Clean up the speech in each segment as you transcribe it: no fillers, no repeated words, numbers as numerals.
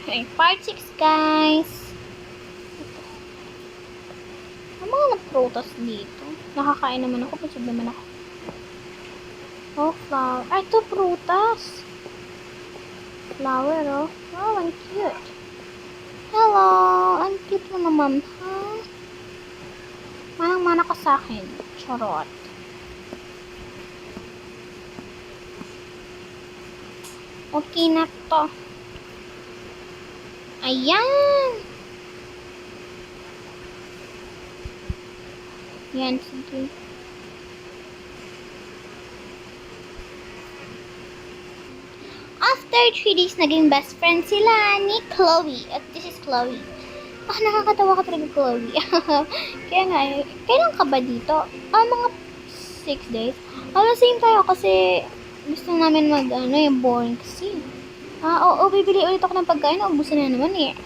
Okay, part 6, guys. Ang mga nagprutas dito. Nakakain naman ako. Pasig naman ako. Oh, flower. Ay, ito prutas. Flower, oh. Oh, ang cute. Hello. Ang cute mo naman, ha? Manang-mana ka sa akin. Charot. Okay na to. Ayan. Yan, sige. After 3 days, naging best friend sila ni Chloe. At this is Chloe. Nakakatawa ka talaga, Chloe. Kaya nga, kailan ka ba dito? Mga 6 days. Same tayo kasi gusto namin yung boring kasi. Oo, bibili ulit ako ng pagkain. Ubusin na naman eh.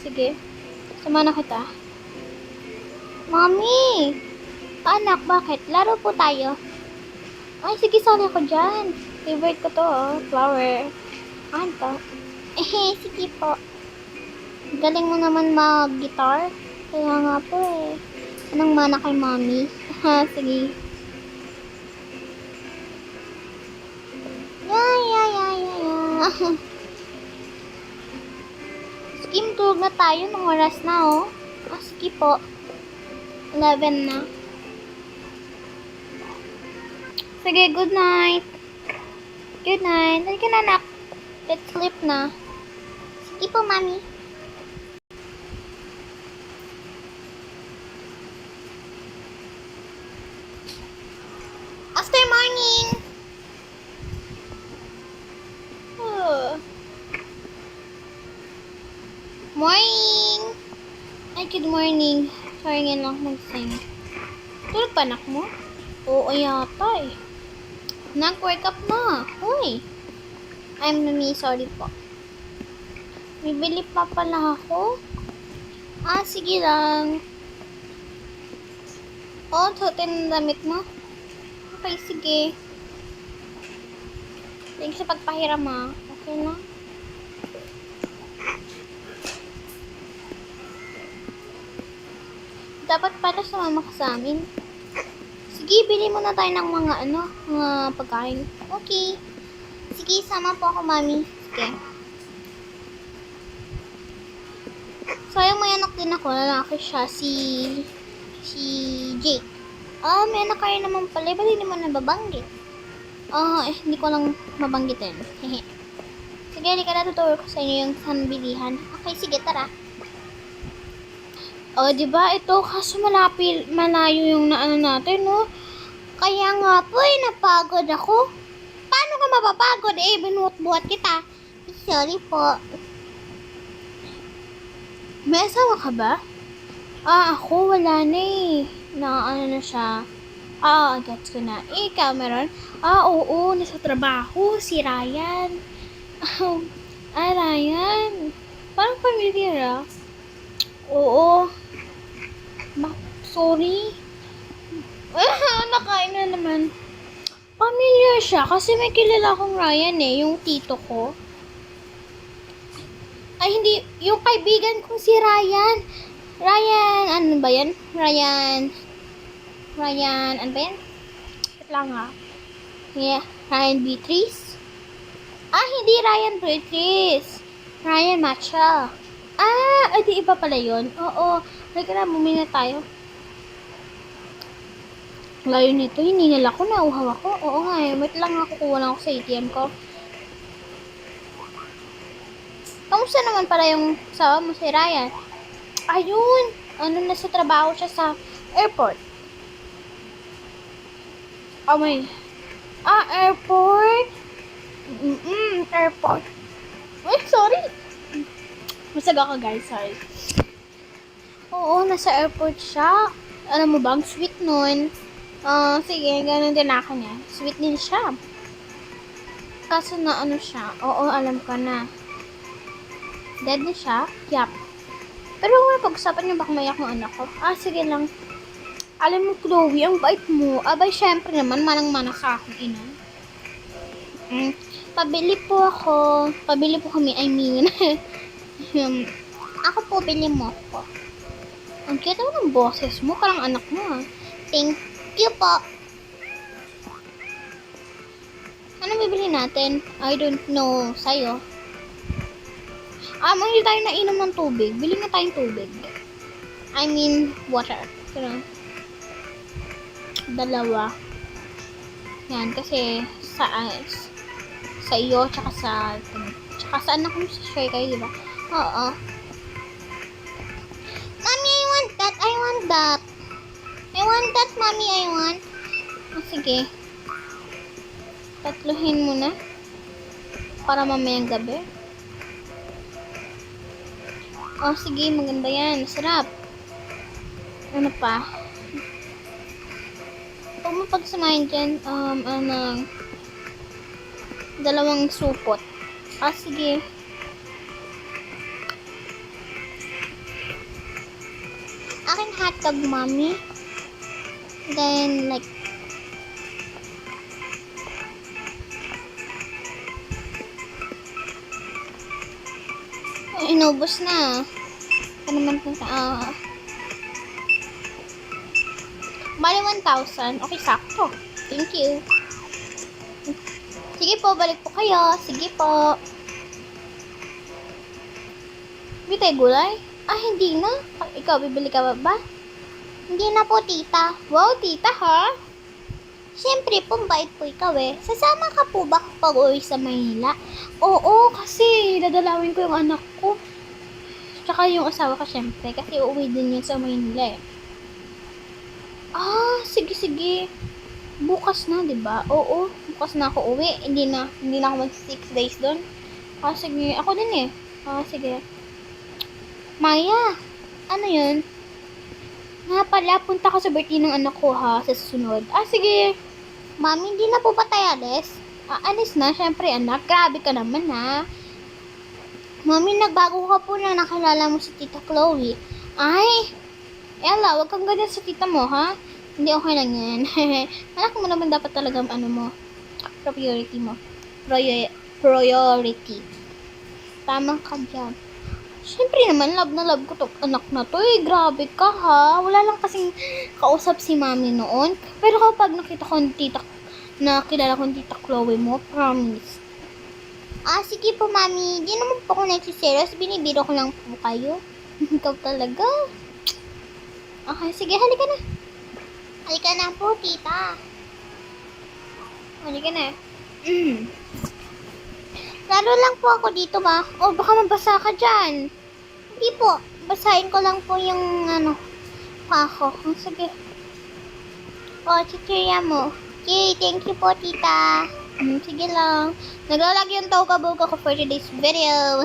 Sige. Sama na kita. Mommy! Anak, bakit? Laro po tayo. Ay, sige, sali ako dyan. Favorite ko to, flower. Ano to? Sige po. Galing mo naman mag-guitar. Kaya nga po eh. Anong mana kay mommy? Sige. Yeah. Sige, matulog na tayo. Nung oras na, oh. Sige po. 11 na. Sige, good night. Good night. Halika na, anak. Let's sleep na. Sige po, mami. After morning. Morning. Ay, good morning. Sorry nga lang mag-sing. Tulog pa, anak mo? Oo, yata eh. Nag-wake up na. Hoy. I'm Mami, sorry po. Bibili pa pala ako. Sige lang. Suotin ang damit mo. Okay, sige. Thanks sa pagpahiram, ha. Okay na? Dapat pala sumama ka sa amin. Sige, bili muna tayo ng mga pagkain. Okay. Sige, sama po ako, mami. Sige. Sayang may anak din ako. Lalaki siya. Si Jake. May anak kayo naman pala. Ba't hindi mo nababanggit? Hindi ko lang mabanggitin. Sige, halika na. Tuturo ko sa inyo yung sanbilihan. Okay, sige, tara. Diba? Ito, kaso malayo yung natin, no? Kaya nga po, napagod ako. Paano ka mapapagod? Binuot-buhat kita. Sorry po. May asawa ka ba? Ako, wala na eh. Na siya. Gets ko na. Ikaw, meron? Oo, nasa trabaho. Si Ryan. Ryan. Parang familiar, Oo. Sorry. Nakain na naman. Familiar siya kasi may kilala akong Ryan yung tito ko. Ay, hindi. Yung kaibigan kong si Ryan. Ryan, ano ba yan? Ryan, ano ba yan? Wait lang ha. Yeah, Ryan Beatrice. Hindi Ryan Beatrice. Ryan Matcha. Di iba pala yun. Oo. Halika na, bumili na tayo. Layo nito, hiningal ako, nauhaw ako. Oo nga wait lang ako, kuha lang ako sa ATM ko. Kamusta naman pala yung sawa mo si Ryan? Ayun! Nasa trabaho siya sa airport. Airport? Airport. Ay, sorry. Masaga ka, guys, sorry. Oo, nasa airport siya. Alam mo ba, ang sweet nun. Sige, ganun din ako niya. Sweet din siya. Kaso na siya. Oo, alam ko na. Dead na siya? Yup. Pero pag-usapan niyo baka mayak ng anak ko. Sige lang. Alam mo, Chloe, ang bait mo. Abay, syempre naman, manang-mana sa akin, ina. Pabili po kami, I mean. Um, ako po, bili mo ako. Ang cute naman ng boses mo, parang anak mo ah. Thank you po. Ano bibili natin? I don't know. Sa'yo. Hindi tayo nainom ng tubig. Bili na tayong tubig. I mean, water. Pero, dalawa. Yan, kasi sa iyo, tsaka sa anak mo sa share kayo, diba? Oo. Mommy, I want that. I want that. I want that, mommy. I want. Sige. Tatluhin mo na. Para mamayang gabi. Sige. Maganda yan. Sarap. Ano pa? Huwag mo pagsamahin dyan. Dalawang supot. Sige. Akin hotdog, mommy. Then, like, inubos na. Ano naman kung bali 1,000. Okay, sakto. Thank you. Sige po, balik po kayo. Sige po. Hindi tayo gulay? Hindi na. Ikaw, bibili ka ba? Hindi na po, tita. Wow, tita, ha? Siyempre po, bait po ikaw eh. Sasama ka po ba kapag uwi sa Maynila? Oo, kasi dadalawin ko yung anak ko. Tsaka yung asawa ko, siyempre. Kasi uuwi din yun sa Maynila eh. Sige. Bukas na, diba? Oo, bukas na ako uwi. Hindi na ako mag 6 days doon. Sige. Ako din eh. Sige. Maya, ano yun? Nga pala, punta ka sa birthday ng anak ko ha, sa susunod. Sige. Mami, hindi na po ba tayo alis? Alis na, syempre anak. Grabe ka naman ha. Mami, nagbago ka po na nakilala mo si Tita Chloe. Ella, wag kang ganyan sa tita mo ha. Hindi, okay lang yan. Anak mo naman dapat talagang priority mo. Priority. Tamang ka dyan. Siyempre naman, love na love ko to anak na to eh. Grabe ka ha. Wala lang kasing kausap si mami noon. Pero kapag nakita ko nakilala ko Tita Chloe mo, promise. Sige po mami. Di naman po ako nagsiselos. Binibiro ko lang po kayo. Ikaw talaga. Okay, sige. Halika na. Halika na po, tita. Halika na. Lalo lang po ako dito ba? Baka mabasa ka dyan. Hindi po. Basahin ko lang po yung pako. Sige. Chichirya mo. Okay, thank you po, tita. Sige lang. Naglalag yung tauka-buka ko for today's video.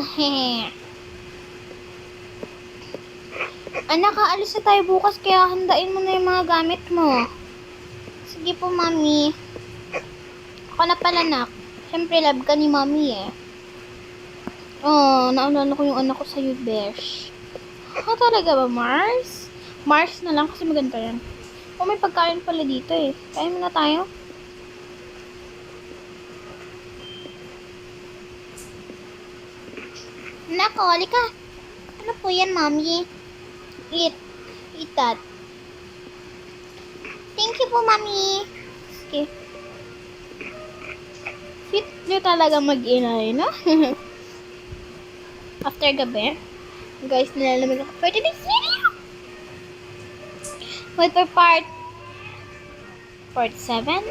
Anak, aalis na tayo bukas kaya handain mo na yung mga gamit mo. Sige po, mami. Ako na pala, nak. Siyempre, love ka ni mami eh. Naalala ko yung anak ko sa'yo, besh. Talaga ba, Mars? Mars na lang kasi maganda yan. May pagkain pala dito eh. Kain muna tayo. Nako, halika. Ano po yan, mami? Eat that. Thank you po, mami. Okay. Sweet nyo talaga mag-inay, no? After gabi, guys, nilalamig ako for today's video. Wait for part 47.